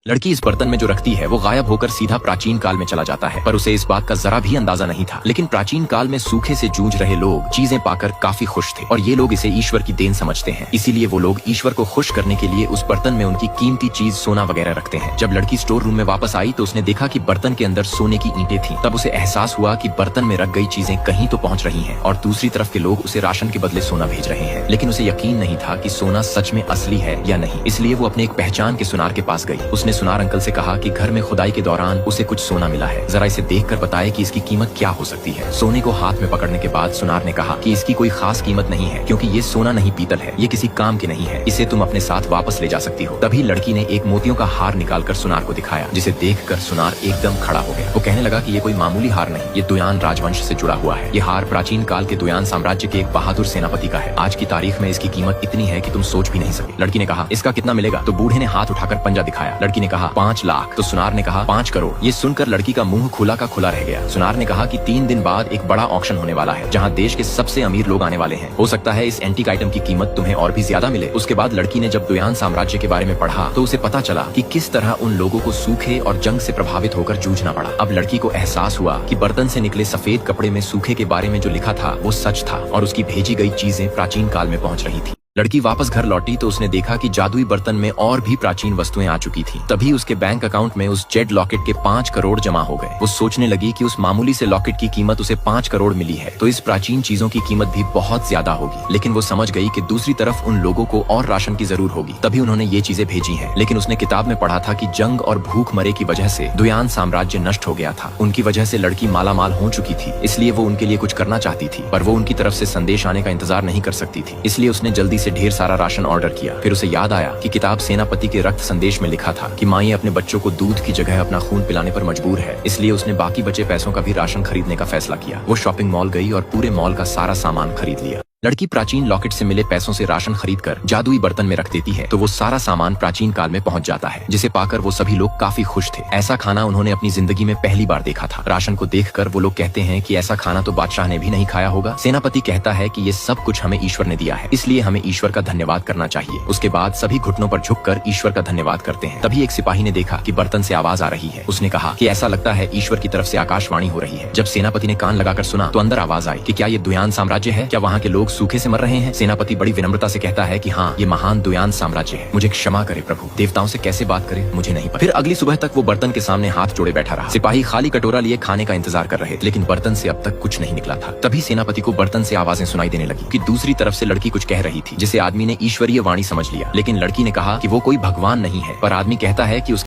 लड़की इस बर्तन में जो रखती है वो गायब होकर सीधा प्राचीन काल में चला जाता है, पर उसे इस बात का जरा भी अंदाजा नहीं था। लेकिन प्राचीन काल में सूखे से जूझ रहे लोग चीजें पाकर काफी खुश थे और ये लोग इसे ईश्वर की देन समझते हैं। इसीलिए वो लोग ईश्वर को खुश करने के लिए उस बर्तन में उनकी कीमती चीज सोना वगैरह रखते हैं। जब लड़की स्टोर रूम में वापस आई तो उसने देखा कि बर्तन के अंदर सोने की ईंटें थी। तब उसे एहसास हुआ कि बर्तन में रख गई चीजें कहीं तो पहुंच रही हैं और दूसरी तरफ के लोग उसे राशन के बदले सोना भेज रहे हैं। लेकिन उसे यकीन नहीं था कि सोना सच में असली है या नहीं। इसलिए वो अपने एक पहचान के सुनार के पास गई। उसने सुनार अंकल से कहा कि घर में खुदाई के दौरान उसे कुछ सोना मिला है, जरा इसे देखकर बताए कि इसकी कीमत क्या हो सकती है। सोने को हाथ में पकड़ने के बाद सुनार ने कहा कि इसकी कोई खास कीमत नहीं है, क्योंकि ये सोना नहीं पीतल है, ये किसी काम की नहीं है, इसे तुम अपने साथ वापस ले जा सकती हो। तभी लड़की ने एक मोतियों का हार निकालकर सुनार को दिखाया, जिसे देखकर सुनार एकदम खड़ा हो गया। वो कहने लगा कि ये कोई मामूली हार नहीं, ये दुयान राजवंश से जुड़ा हुआ है। ये हार प्राचीन काल के दुयान साम्राज्य के एक बहादुर सेनापति का है। आज की तारीख में इसकी कीमत इतनी है कि तुम सोच भी नहीं सके। लड़की ने कहा, इसका कितना मिलेगा? तो बूढ़े ने हाथ उठाकर पंजा दिखाया। लड़की ने कहा 5 लाख। तो सुनार ने कहा 5 करोड़। ये सुनकर लड़की का मुंह खुला का खुला रह गया। सुनार ने कहा कि 3 दिन बाद एक बड़ा ऑक्शन होने वाला है, जहां देश के सबसे अमीर लोग आने वाले हैं। हो सकता है इस एंटीक आइटम की कीमत तुम्हें और भी ज्यादा मिले। उसके बाद लड़की ने जब दुयान साम्राज्य के बारे में पढ़ा तो उसे पता चला कि किस तरह उन लोगों को सूखे और जंग से प्रभावित होकर जूझना पड़ा। अब लड़की को एहसास हुआ कि बर्तन से निकले सफेद कपड़े में सूखे के बारे में जो लिखा था वो सच था और उसकी भेजी गई चीजें प्राचीन काल में पहुंच रही थी। लड़की वापस घर लौटी तो उसने देखा कि जादुई बर्तन में और भी प्राचीन वस्तुएं आ चुकी थी। तभी उसके बैंक अकाउंट में उस जेड लॉकेट के 5 करोड़ जमा हो गए। वो सोचने लगी कि उस मामूली से लॉकेट की कीमत उसे 5 करोड़ मिली है, तो इस प्राचीन चीजों की कीमत भी बहुत ज्यादा होगी। लेकिन वो समझ गई कि दूसरी तरफ उन लोगों को और राशन की जरूर होगी, तभी उन्होंने ये चीजें भेजी हैं। लेकिन उसने किताब में पढ़ा था कि जंग और भूख मरे की वजह से दुयान साम्राज्य नष्ट हो गया था। उनकी वजह से लड़की मालामाल हो चुकी थी, इसलिए वो उनके लिए कुछ करना चाहती थी, पर वो उनकी तरफ से संदेश आने का इंतजार नहीं कर सकती थी। इसलिए उसने जल्दी से ढेर सारा राशन ऑर्डर किया। फिर उसे याद आया कि किताब सेनापति के रक्त संदेश में लिखा था कि माई अपने बच्चों को दूध की जगह अपना खून पिलाने पर मजबूर है। इसलिए उसने बाकी बचे पैसों का भी राशन खरीदने का फैसला किया। वो शॉपिंग मॉल गई और पूरे मॉल का सारा सामान खरीद लिया। लड़की प्राचीन लॉकेट से मिले पैसों से राशन खरीदकर जादुई बर्तन में रख देती है, तो वो सारा सामान प्राचीन काल में पहुंच जाता है, जिसे पाकर वो सभी लोग काफी खुश थे। ऐसा खाना उन्होंने अपनी जिंदगी में पहली बार देखा था। राशन को देखकर वो लोग कहते हैं कि ऐसा खाना तो बादशाह ने भी नहीं खाया होगा। सेनापति कहता है कि ये सब कुछ हमें ईश्वर ने दिया है, इसलिए हमें ईश्वर का धन्यवाद करना चाहिए। उसके बाद सभी घुटनों पर झुककर ईश्वर का धन्यवाद करते हैं। तभी एक सिपाही ने देखा कि बर्तन से आवाज आ रही है। उसने कहा कि ऐसा लगता है ईश्वर की तरफ से आकाशवाणी हो रही है। जब सेनापति ने कान लगाकर सुना तो अंदर आवाज आई कि क्या ये दुयान साम्राज्य है? क्या वहाँ के लोग सूखे से मर रहे हैं? सेनापति बड़ी विनम्रता से कहता है कि हाँ, ये महान दुयान साम्राज्य है। मुझे क्षमा करे प्रभु, देवताओं से कैसे बात करे मुझे नहीं पता। फिर अगली सुबह तक वो बर्तन के सामने हाथ जोड़े बैठा रहा। सिपाही खाली कटोरा लिए खाने का इंतजार कर रहे थे, लेकिन बर्तन से अब तक कुछ नहीं निकला था। तभी सेनापति को बर्तन से आवाजें सुनाई देने लगी कि दूसरी तरफ से लड़की कुछ कह रही थी, जिसे आदमी ने ईश्वरीय वाणी समझ लिया। लेकिन लड़की ने कहा कि वो कोई भगवान नहीं है, पर आदमी कहता है कि